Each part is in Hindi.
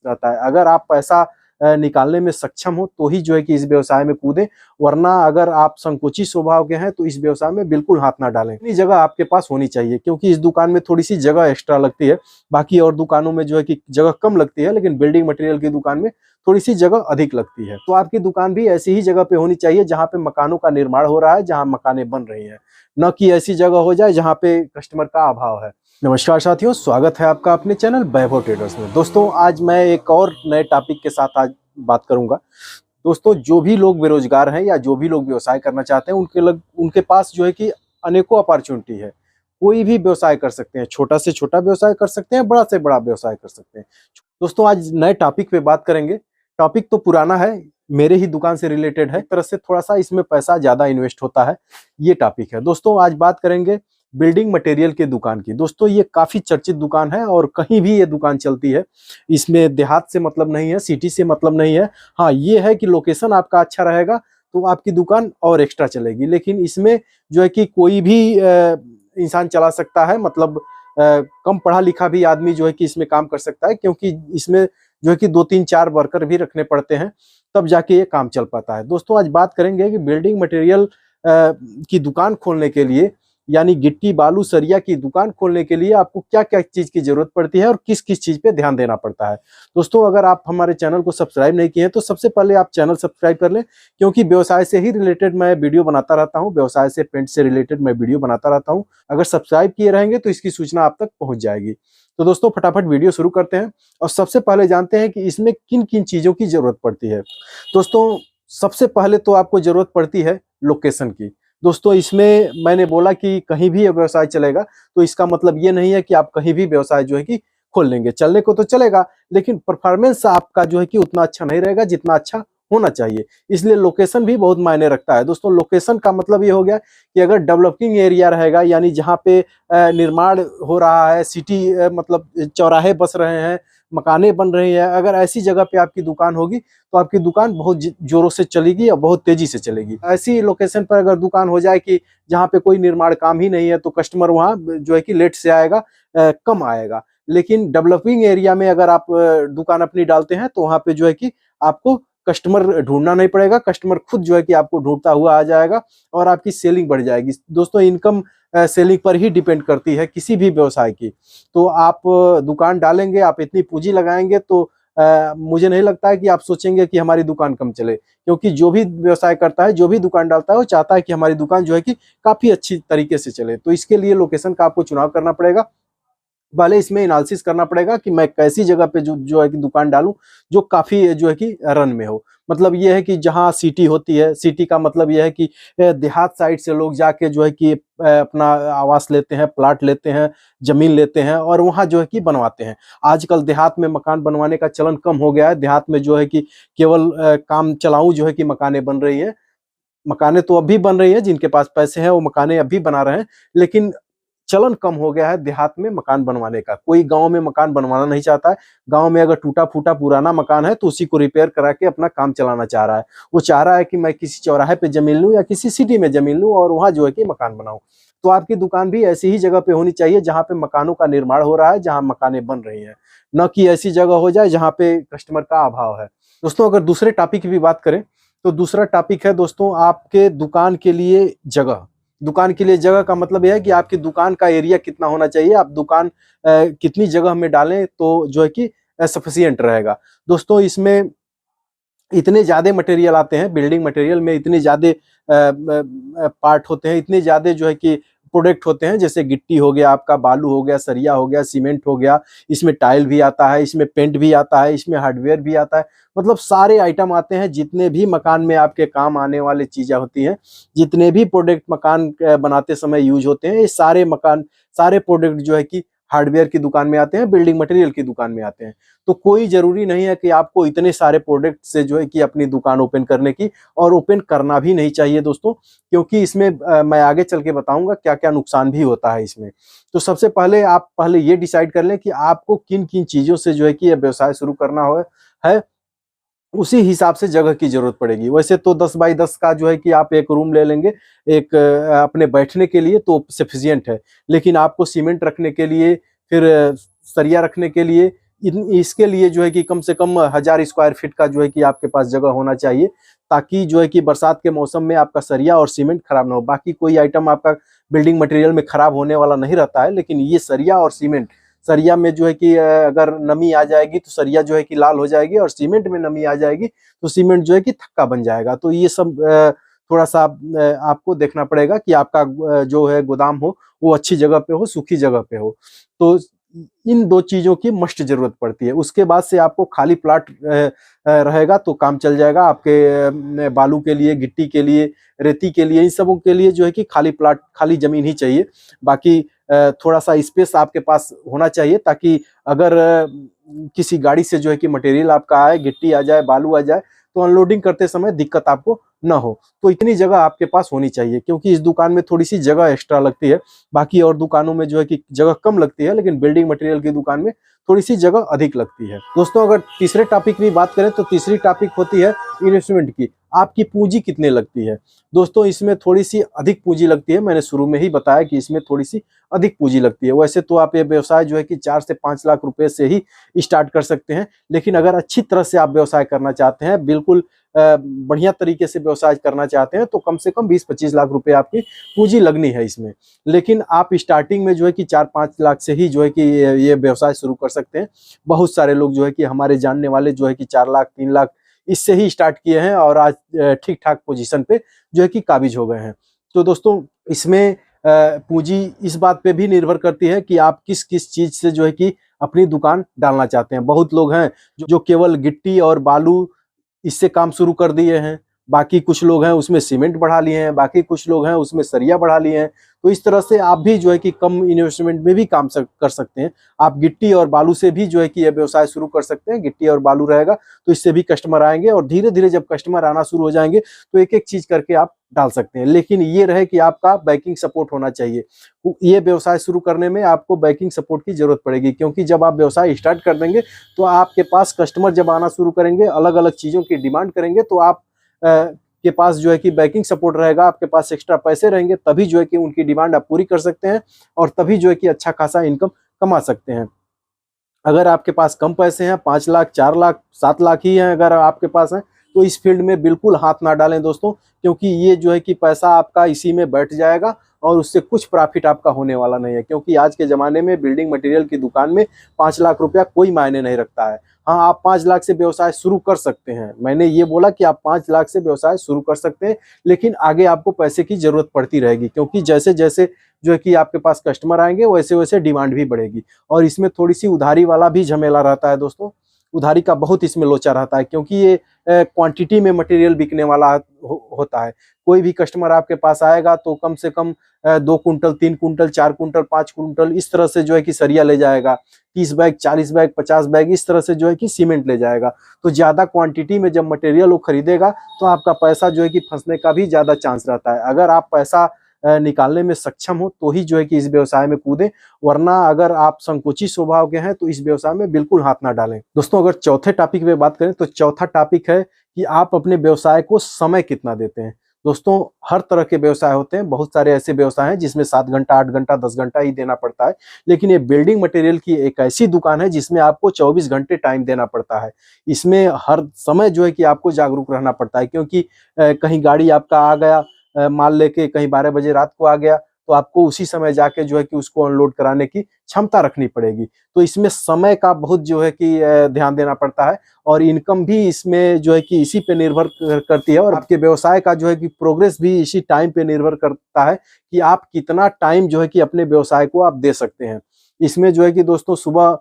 रहता है। अगर आप पैसा निकालने में सक्षम हो तो ही जो है कि इस व्यवसाय में कूदें, वरना अगर आप संकोची स्वभाव के हैं तो इस व्यवसाय में बिल्कुल हाथ ना डालें। इतनी जगह आपके पास होनी चाहिए, क्योंकि इस दुकान में थोड़ी सी जगह एक्स्ट्रा लगती है। बाकी और दुकानों में जो है कि जगह कम लगती है, लेकिन बिल्डिंग मटेरियल की दुकान में थोड़ी सी जगह अधिक लगती है। तो आपकी दुकान भी ऐसी ही जगह पे होनी चाहिए जहाँ पे मकानों का निर्माण हो रहा है, जहाँ मकानें बन रही हैं, न कि ऐसी जगह हो जाए जहाँ पे कस्टमर का अभाव है। नमस्कार साथियों, स्वागत है आपका अपने चैनल वैभव ट्रेडर्स में। दोस्तों, आज मैं एक और नए टॉपिक के साथ आज बात करूंगा। दोस्तों, जो भी लोग बेरोजगार हैं या जो भी लोग व्यवसाय करना चाहते हैं, उनके पास जो है कि अनेकों अपॉर्चुनिटी है। कोई भी व्यवसाय कर सकते हैं, छोटा से छोटा व्यवसाय कर सकते हैं, बड़ा से बड़ा व्यवसाय कर सकते हैं। दोस्तों, आज नए टॉपिक पे बात करेंगे। टॉपिक तो पुराना है, मेरे ही दुकान से रिलेटेड है, एक तरह से थोड़ा सा इसमें पैसा ज्यादा इन्वेस्ट होता है, ये टॉपिक है। दोस्तों, आज बात करेंगे बिल्डिंग मटेरियल की दुकान की। दोस्तों, ये काफी चर्चित दुकान है और कहीं भी ये दुकान चलती है। इसमें देहात से मतलब नहीं है, सिटी से मतलब नहीं है। हाँ, ये है कि लोकेशन आपका अच्छा रहेगा तो आपकी दुकान और एक्स्ट्रा चलेगी। लेकिन इसमें जो है कि कोई भी इंसान चला सकता है, मतलब कम पढ़ा लिखा भी आदमी जो है कि इसमें काम कर सकता है, क्योंकि इसमें जो है कि 2-3-4 वर्कर भी रखने पड़ते हैं, तब जाके ये काम चल पाता है। दोस्तों, आज बात करेंगे कि बिल्डिंग मटेरियल की दुकान खोलने के लिए, यानी गिट्टी बालू सरिया की दुकान खोलने के लिए आपको क्या क्या चीज की जरूरत पड़ती है और किस किस चीज पे ध्यान देना पड़ता है। दोस्तों, अगर आप हमारे चैनल को सब्सक्राइब नहीं किए हैं तो सबसे पहले आप चैनल सब्सक्राइब कर लें, क्योंकि व्यवसाय से ही रिलेटेड मैं वीडियो बनाता रहता हूं, व्यवसाय से पेंट से रिलेटेड मैं वीडियो बनाता रहता हूं। अगर सब्सक्राइब किए रहेंगे तो इसकी सूचना आप तक पहुंच जाएगी। तो दोस्तों, फटाफट वीडियो शुरू करते हैं और सबसे पहले जानते हैं कि इसमें किन किन चीजों की जरूरत पड़ती है। दोस्तों, सबसे पहले तो आपको जरूरत पड़ती है लोकेशन की। दोस्तों, इसमें मैंने बोला कि कहीं भी व्यवसाय चलेगा, तो इसका मतलब ये नहीं है कि आप कहीं भी व्यवसाय जो है कि खोल लेंगे। चलने को तो चलेगा, लेकिन परफॉर्मेंस आपका जो है कि उतना अच्छा नहीं रहेगा जितना अच्छा होना चाहिए। इसलिए लोकेशन भी बहुत मायने रखता है। दोस्तों, लोकेशन का मतलब ये हो गया कि अगर डेवलपिंग एरिया रहेगा, यानी जहाँ पे निर्माण हो रहा है, सिटी मतलब चौराहे बस रहे हैं, मकानें बन रही हैं, अगर ऐसी जगह पे आपकी दुकान होगी तो आपकी दुकान बहुत जोरों से चलेगी और बहुत तेजी से चलेगी। ऐसी लोकेशन पर अगर दुकान हो जाए कि जहाँ पे कोई निर्माण काम ही नहीं है, तो कस्टमर वहाँ जो है कि लेट से आएगा, कम आएगा। लेकिन डेवलपिंग एरिया में अगर आप दुकान अपनी डालते हैं तो वहाँ पे जो है कि आपको कस्टमर ढूंढना नहीं पड़ेगा, कस्टमर खुद जो है कि आपको ढूंढता हुआ आ जाएगा और आपकी सेलिंग बढ़ जाएगी। दोस्तों, इनकम सेलिंग पर ही डिपेंड करती है किसी भी व्यवसाय की। तो आप दुकान डालेंगे, आप इतनी पूंजी लगाएंगे तो मुझे नहीं लगता है कि आप सोचेंगे कि हमारी दुकान कम चले, क्योंकि जो भी व्यवसाय करता है, जो भी दुकान डालता है, वो चाहता है कि हमारी दुकान जो है कि काफी अच्छी तरीके से चले। तो इसके लिए लोकेशन का आपको चुनाव करना पड़ेगा। पहले इसमें एनालिसिस करना पड़ेगा कि मैं कैसी जगह पे जो है कि दुकान डालूं जो काफी जो है कि रन में हो। मतलब ये है कि जहां सिटी होती है, सिटी का मतलब ये है कि देहात साइड से लोग जाके जो है कि अपना आवास लेते हैं, प्लाट लेते हैं, जमीन लेते हैं और वहां जो है कि बनवाते हैं। आजकल देहात में मकान बनवाने का चलन कम हो गया है। देहात में जो है कि केवल काम चलाऊ जो है कि मकानें बन रही हैं। मकानें तो अब भी बन रही हैं, जिनके पास पैसे हैं वो मकानें अब भी बना रहे हैं, लेकिन चलन कम हो गया है देहात में मकान बनवाने का। कोई गांव में मकान बनवाना नहीं चाहता है। गांव में अगर टूटा फूटा पुराना मकान है तो उसी को रिपेयर करा के अपना काम चलाना चाह रहा है। वो चाह रहा है कि मैं किसी चौराहे पे जमीन लूं या किसी सिटी में जमीन लूं और वहां जो है कि मकान बनाऊं। तो आपकी दुकान भी ऐसी ही जगह पे होनी चाहिए जहां पे मकानों का निर्माण हो रहा है, जहां मकानें बन रही हैं, न कि ऐसी जगह हो जाए जहां पे कस्टमर का अभाव है। दोस्तों, अगर दूसरे टॉपिक की भी बात करें तो दूसरा टॉपिक है दोस्तों आपके दुकान के लिए जगह। दुकान के लिए जगह का मतलब यह है कि आपकी दुकान का एरिया कितना होना चाहिए, आप दुकान कितनी जगह में डालें तो जो है कि सफिशियंट रहेगा। दोस्तों, इसमें इतने ज्यादा मटेरियल आते हैं, बिल्डिंग मटेरियल में इतने ज्यादा पार्ट होते हैं, इतने ज्यादा जो है कि प्रोडक्ट होते हैं, जैसे गिट्टी हो गया, आपका बालू हो गया, सरिया हो गया, सीमेंट हो गया, इसमें टाइल भी आता है, इसमें पेंट भी आता है, इसमें हार्डवेयर भी आता है। मतलब सारे आइटम आते हैं, जितने भी मकान में आपके काम आने वाली चीजें होती हैं, जितने भी प्रोडक्ट मकान बनाते समय यूज होते हैं, ये सारे प्रोडक्ट जो है कि हार्डवेयर की दुकान में आते हैं, बिल्डिंग मटेरियल की दुकान में आते हैं। तो कोई जरूरी नहीं है कि आपको इतने सारे प्रोडक्ट से जो है कि अपनी दुकान ओपन करने की, और ओपन करना भी नहीं चाहिए दोस्तों, क्योंकि इसमें मैं आगे चल के बताऊंगा क्या क्या नुकसान भी होता है इसमें। तो सबसे पहले आप ये डिसाइड कर लें कि आपको किन किन चीजों से जो है कि यह व्यवसाय शुरू करना है, उसी हिसाब से जगह की जरूरत पड़ेगी। वैसे तो 10 बाई 10 का जो है कि आप एक रूम ले लेंगे एक अपने बैठने के लिए तो सफिशियंट है, लेकिन आपको सीमेंट रखने के लिए, फिर सरिया रखने के लिए, इसके लिए जो है कि कम से कम 1000 स्क्वायर फीट का जो है कि आपके पास जगह होना चाहिए, ताकि जो है कि बरसात के मौसम में आपका सरिया और सीमेंट खराब ना हो। बाकी कोई आइटम आपका बिल्डिंग मटेरियल में खराब होने वाला नहीं रहता है, लेकिन ये सरिया और सीमेंट, सरिया में जो है कि अगर नमी आ जाएगी तो सरिया जो है कि लाल हो जाएगी, और सीमेंट में नमी आ जाएगी तो सीमेंट जो है कि थक्का बन जाएगा। तो ये सब थोड़ा सा आपको देखना पड़ेगा कि आपका जो है गोदाम हो वो अच्छी जगह पे हो, सूखी जगह पे हो। तो इन दो चीजों की मस्ट जरूरत पड़ती है। उसके बाद से आपको खाली प्लाट रहेगा तो काम चल जाएगा। आपके बालू के लिए, गिट्टी के लिए, रेती के लिए, इन सबों के लिए जो है कि खाली प्लाट, खाली जमीन ही चाहिए। बाकी थोड़ा सा स्पेस आपके पास होना चाहिए, ताकि अगर किसी गाड़ी से जो है कि मटेरियल आपका आए, गिट्टी आ जाए, बालू आ जाए, तो अनलोडिंग करते समय दिक्कत आपको ना हो। तो इतनी जगह आपके पास होनी चाहिए, क्योंकि इस दुकान में थोड़ी सी जगह एक्स्ट्रा लगती है। बाकी और दुकानों में जो है कि जगह कम लगती है, लेकिन बिल्डिंग मटेरियल की दुकान में थोड़ी सी जगह अधिक लगती है। दोस्तों, अगर तीसरे टॉपिक की बात करें तो तीसरी टॉपिक होती है इन्वेस्टमेंट की। आपकी पूंजी कितने लगती है? दोस्तों, इसमें थोड़ी सी अधिक पूंजी लगती है। मैंने शुरू में ही बताया कि इसमें थोड़ी सी अधिक पूंजी लगती है। वैसे तो आप ये व्यवसाय जो है कि 4 से 5 लाख रुपए से ही स्टार्ट कर सकते हैं, लेकिन अगर अच्छी तरह से आप व्यवसाय करना चाहते हैं, बिल्कुल बढ़िया तरीके से व्यवसाय करना चाहते हैं, तो कम से कम 20-25 लाख रुपए आपकी पूंजी लगनी है इसमें। लेकिन आप स्टार्टिंग में जो है कि 4-5 लाख से ही जो है कि ये व्यवसाय शुरू कर सकते हैं। बहुत सारे लोग जो है कि हमारे जानने वाले जो है कि 4 लाख, 3 लाख इससे ही स्टार्ट किए हैं, और आज ठीक ठाक पोजीशन पे जो है कि काबिज हो गए हैं। तो दोस्तों, इसमें पूंजी इस बात पे भी निर्भर करती है कि आप किस किस चीज से जो है कि अपनी दुकान डालना चाहते हैं। बहुत लोग हैं जो केवल गिट्टी और बालू इससे काम शुरू कर दिए हैं, बाकी कुछ लोग हैं उसमें सीमेंट बढ़ा लिए हैं, बाकी कुछ लोग हैं उसमें सरिया बढ़ा लिए हैं। तो इस तरह से आप भी जो है कि कम इन्वेस्टमेंट में भी काम कर सकते हैं। आप गिट्टी और बालू से भी जो है कि यह व्यवसाय शुरू कर सकते हैं। गिट्टी और बालू रहेगा तो इससे भी कस्टमर आएंगे, और धीरे धीरे जब कस्टमर आना शुरू हो जाएंगे तो एक एक चीज करके आप डाल सकते हैं। लेकिन ये रहे कि आपका बैकिंग सपोर्ट होना चाहिए। ये व्यवसाय शुरू करने में आपको बैकिंग सपोर्ट की जरूरत पड़ेगी, क्योंकि जब आप व्यवसाय स्टार्ट कर देंगे तो आपके पास कस्टमर जब आना शुरू करेंगे, अलग अलग चीजों की डिमांड करेंगे, तो आप के पास जो है कि बैकिंग सपोर्ट रहेगा, आपके पास एक्स्ट्रा पैसे रहेंगे, तभी जो है कि उनकी डिमांड आप पूरी कर सकते हैं, और तभी जो है कि अच्छा खासा इनकम कमा सकते हैं। अगर आपके पास कम पैसे हैं, 5 लाख, 4 लाख, 7 लाख ही हैं अगर आपके पास हैं, तो इस फील्ड में बिल्कुल हाथ ना डालें दोस्तों, क्योंकि ये जो है कि पैसा आपका इसी में बैठ जाएगा, और उससे कुछ प्रॉफिट आपका होने वाला नहीं है। क्योंकि आज के ज़माने में बिल्डिंग मटेरियल की दुकान में 5 लाख रुपया कोई मायने नहीं रखता है। हाँ, आप 5 लाख से व्यवसाय शुरू कर सकते हैं। मैंने ये बोला कि आप 5 लाख से व्यवसाय शुरू कर सकते हैं, लेकिन आगे आपको पैसे की जरूरत पड़ती रहेगी, क्योंकि जैसे जैसे जो है कि आपके पास कस्टमर आएंगे, वैसे वैसे डिमांड भी बढ़ेगी। और इसमें थोड़ी सी उधारी वाला भी झमेला रहता है दोस्तों। उधारी का बहुत इसमें लोचा रहता है, क्योंकि ये क्वांटिटी में मटेरियल बिकने वाला होता है। कोई भी कस्टमर आपके पास आएगा तो कम से कम 2 कुंटल, 3 कुंटल, 4 कुंटल, 5 कुंटल इस तरह से जो है कि सरिया ले जाएगा। 30 बैग, 40 बैग, 50 बैग इस तरह से जो है कि सीमेंट ले जाएगा। तो ज्यादा क्वांटिटी में जब मटेरियल वो खरीदेगा तो आपका पैसा जो है कि फंसने का भी ज्यादा चांस रहता है। अगर आप पैसा निकालने में सक्षम हो तो ही जो है कि इस व्यवसाय में कूदें, वरना अगर आप संकोची स्वभाव के हैं तो इस व्यवसाय में बिल्कुल हाथ ना डालें। दोस्तों, अगर चौथे टॉपिक पे बात करें तो चौथा टॉपिक है कि आप अपने व्यवसाय को समय कितना देते हैं। दोस्तों, हर तरह के व्यवसाय होते हैं। बहुत सारे ऐसे व्यवसाय हैं जिसमें 7 घंटा, 8 घंटा, 10 घंटा ही देना पड़ता है, लेकिन ये बिल्डिंग मटेरियल की एक ऐसी दुकान है जिसमें आपको 24 घंटे टाइम देना पड़ता है। इसमें हर समय जो है कि आपको जागरूक रहना पड़ता है, क्योंकि कहीं गाड़ी आपका आ गया माल लेके, कहीं 12 बजे रात को आ गया, तो आपको उसी समय जाके जो है कि उसको अनलोड कराने की क्षमता रखनी पड़ेगी। तो इसमें समय का बहुत जो है कि ध्यान देना पड़ता है, और इनकम भी इसमें जो है कि इसी पे निर्भर करती है, और आपके व्यवसाय का जो है कि प्रोग्रेस भी इसी टाइम पे निर्भर करता है कि आप कितना टाइम जो है कि अपने व्यवसाय को आप दे सकते हैं। इसमें जो है कि दोस्तों सुबह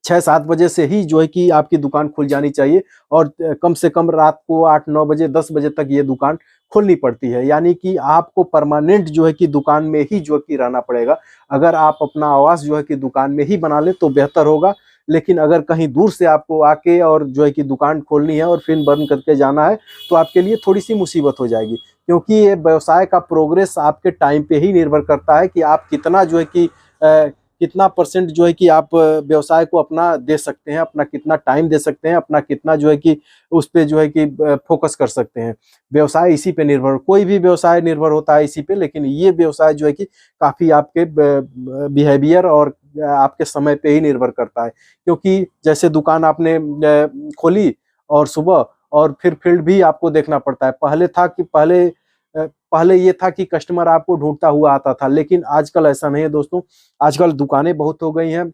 6-7 बजे से ही जो है कि आपकी दुकान खुल जानी चाहिए, और कम से कम रात को 8-9 बजे, 10 बजे तक ये दुकान खोलनी पड़ती है। यानी कि आपको परमानेंट जो है कि दुकान में ही जो है कि रहना पड़ेगा। अगर आप अपना आवास जो है कि दुकान में ही बना ले तो बेहतर होगा, लेकिन अगर कहीं दूर से आपको आके और जो है कि दुकान खोलनी है और फिर बंद करके जाना है, तो आपके लिए थोड़ी सी मुसीबत हो जाएगी, क्योंकि ये व्यवसाय का प्रोग्रेस आपके टाइम पे ही निर्भर करता है कि आप कितना जो है कि कितना परसेंट जो है कि आप व्यवसाय को अपना दे सकते हैं, अपना कितना टाइम दे सकते हैं, अपना कितना जो है कि उस पे जो है कि फोकस कर सकते हैं। व्यवसाय इसी पे निर्भर, कोई भी व्यवसाय निर्भर होता है इसी पे, लेकिन ये व्यवसाय जो है कि काफी आपके बिहेवियर और आपके समय पे ही निर्भर करता है। क्योंकि जैसे दुकान आपने खोली और सुबह और फिर फील्ड भी आपको देखना पड़ता है। पहले ये था कि कस्टमर आपको ढूंढता हुआ आता था, लेकिन आजकल ऐसा नहीं है दोस्तों। आजकल दुकानें बहुत हो गई हैं,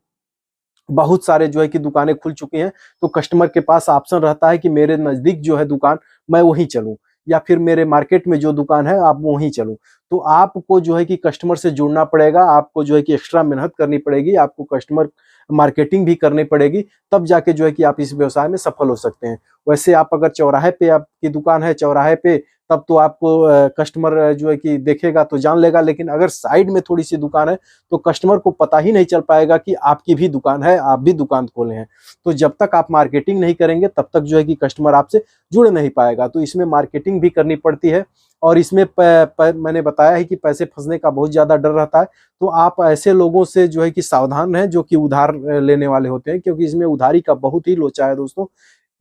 बहुत सारे जो है कि दुकानें खुल चुकी हैं, तो कस्टमर के पास ऑप्शन रहता है कि मेरे नजदीक जो है दुकान, मैं वहीं चलूं, या फिर मेरे मार्केट में जो दुकान है आप वहीं चलूं। तो आपको जो है कि कस्टमर से जुड़ना पड़ेगा, आपको जो है कि एक्स्ट्रा मेहनत करनी पड़ेगी, आपको कस्टमर मार्केटिंग भी करनी पड़ेगी, तब जाके जो है कि आप इस व्यवसाय में सफल हो सकते हैं। वैसे आप अगर चौराहे पे आपकी दुकान है, चौराहे पे, तब तो आपको कस्टमर जो है कि देखेगा तो जान लेगा, लेकिन अगर साइड में थोड़ी सी दुकान है तो कस्टमर को पता ही नहीं चल पाएगा कि आपकी भी दुकान है, आप भी दुकान खोले हैं। तो जब तक आप मार्केटिंग नहीं करेंगे तब तक जो है कि कस्टमर आपसे जुड़ नहीं पाएगा। तो इसमें मार्केटिंग भी करनी पड़ती है, और इसमें मैंने बताया है कि पैसे फंसने का बहुत ज्यादा डर रहता है। तो आप ऐसे लोगों से जो है कि सावधान रहें जो कि उधार लेने वाले होते हैं, क्योंकि इसमें उधारी का बहुत ही लोचा है दोस्तों।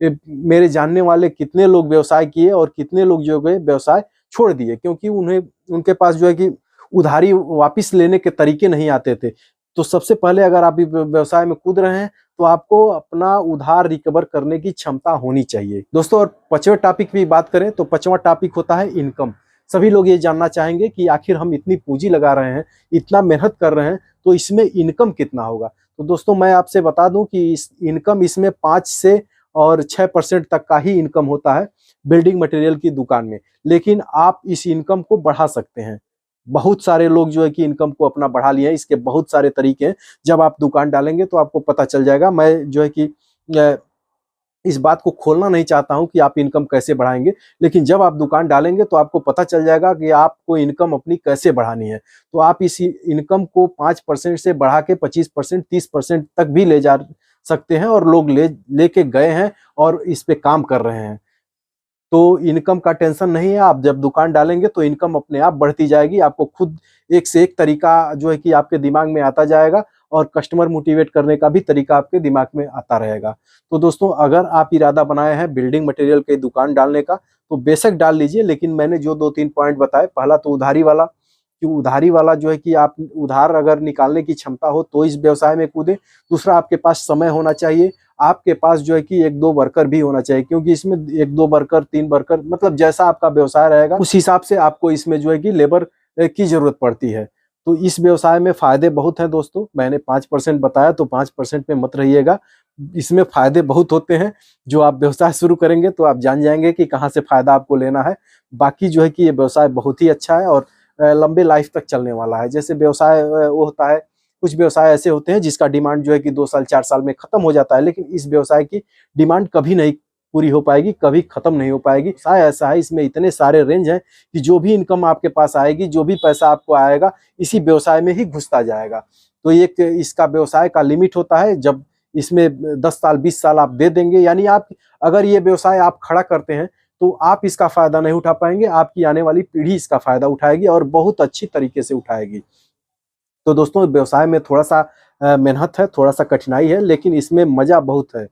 मेरे जानने वाले कितने लोग व्यवसाय किए और कितने लोग जो है व्यवसाय छोड़ दिए, क्योंकि उनके पास जो है कि उधारी वापस लेने के तरीके नहीं आते थे। तो सबसे पहले अगर आप व्यवसाय में कूद रहे हैं तो आपको अपना उधार रिकवर करने की क्षमता होनी चाहिए दोस्तों। और 5वें टॉपिक की बात करें तो 5वां टॉपिक होता है इनकम। सभी लोग ये जानना चाहेंगे कि आखिर हम इतनी पूंजी लगा रहे हैं, इतना मेहनत कर रहे हैं, तो इसमें इनकम कितना होगा। तो दोस्तों मैं आपसे बता दूं कि इस इनकम इसमें 5 से और 6% तक का ही इनकम होता है बिल्डिंग मटेरियल की दुकान में। लेकिन आप इस इनकम को बढ़ा सकते हैं। बहुत सारे लोग जो है कि इनकम को अपना बढ़ा लिए हैं, इसके बहुत सारे तरीके हैं। जब आप दुकान डालेंगे तो आपको पता चल जाएगा। मैं जो है कि इस बात को खोलना नहीं चाहता हूं कि आप इनकम कैसे बढ़ाएंगे, लेकिन जब आप दुकान डालेंगे तो आपको पता चल जाएगा कि आपको इनकम अपनी कैसे बढ़ानी है। तो आप इस इनकम को 5% से बढ़ा के 25%, 30% तक भी ले जा सकते हैं, और लोग लेके गए हैं और इस पे काम कर रहे हैं। तो इनकम का टेंशन नहीं है। आप जब दुकान डालेंगे तो इनकम अपने आप बढ़ती जाएगी। आपको खुद एक से एक तरीका जो है कि आपके दिमाग में आता जाएगा, और कस्टमर मोटिवेट करने का भी तरीका आपके दिमाग में आता रहेगा। तो दोस्तों अगर आप इरादा बनाए हैं बिल्डिंग मटेरियल की दुकान डालने का तो बेशक डाल लीजिए, लेकिन मैंने जो 2-3 पॉइंट बताए, पहला तो उधारी वाला, कि उधारी वाला जो है कि आप उधार अगर निकालने की क्षमता हो तो इस व्यवसाय में कूदें। दूसरा, आपके पास समय होना चाहिए, आपके पास जो है कि 1-2 वर्कर भी होना चाहिए, क्योंकि इसमें 1-2 वर्कर, 3 वर्कर, मतलब जैसा आपका व्यवसाय रहेगा उस हिसाब से आपको इसमें जो है कि लेबर की जरूरत पड़ती है। तो इस व्यवसाय में फायदे बहुत हैं दोस्तों। मैंने 5% बताया तो 5% में मत रहिएगा, इसमें फायदे बहुत होते हैं। जो आप व्यवसाय शुरू करेंगे तो आप जान जाएंगे कि कहाँ से फायदा आपको लेना है। बाकी जो है कि ये व्यवसाय बहुत ही अच्छा है और लंबे लाइफ तक चलने वाला है। जैसे व्यवसाय वो होता है, कुछ व्यवसाय ऐसे होते हैं जिसका डिमांड जो है कि 2 साल 4 साल में खत्म हो जाता है, लेकिन इस व्यवसाय की डिमांड कभी नहीं पूरी हो पाएगी, कभी खत्म नहीं हो पाएगी। व्यवसाय ऐसा है, इसमें इतने सारे रेंज हैं कि जो भी इनकम आपके पास आएगी, जो भी पैसा आपको आएगा, इसी व्यवसाय में ही घुसता जाएगा। तो एक इसका व्यवसाय का लिमिट होता है, जब इसमें 10 साल 20 साल आप दे देंगे, यानी आप अगर ये व्यवसाय आप खड़ा करते हैं तो आप इसका फायदा नहीं उठा पाएंगे, आपकी आने वाली पीढ़ी इसका फायदा उठाएगी और बहुत अच्छी तरीके से उठाएगी। तो दोस्तों व्यवसाय में थोड़ा सा मेहनत है, थोड़ा सा कठिनाई है, लेकिन इसमें मजा बहुत है।